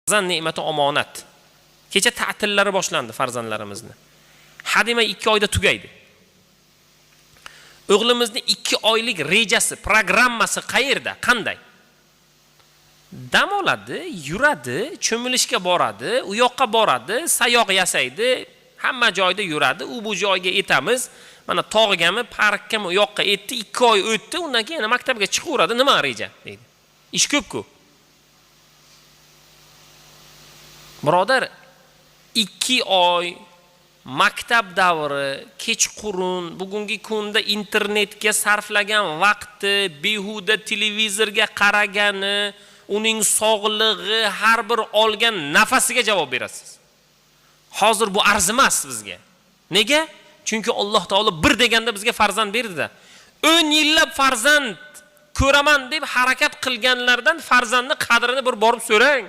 Farzand ne'mati omonat. Kecha ta'tillari boshlandi farzandlarimizni. Hademay 2 oyda tugaydi. O'g'limizni 2 oylik rejasi, programmasi qayerda, qanday? Dam oladi, yuradi, cho'milishga boradi, u yoqqa boradi, sayoq yasaydi, hamma joyda yuradi, u bu joyga etamiz. Mana tog'gami, parkgami u yoqqa etdi, 2 oy o'tdi, undan keyin yana maktabga chiqaveradi, nima reja deydi. Ish ko'p-ku. Birodar, 2 oy maktab davri, kechqurun, bugungi kunda internetga sarflagan vaqti, behuda televizorga qaragani, uning sog'lig'i, har bir olgan nafasiga javob berasiz. Hozir bu arzimas bizga. Nega? Chunki Alloh taolo bir deganda bizga farzand berdi-da. 10 yillab farzand ko'raman deb harakat qilganlardan farzandning qadrini bir borib so'rang.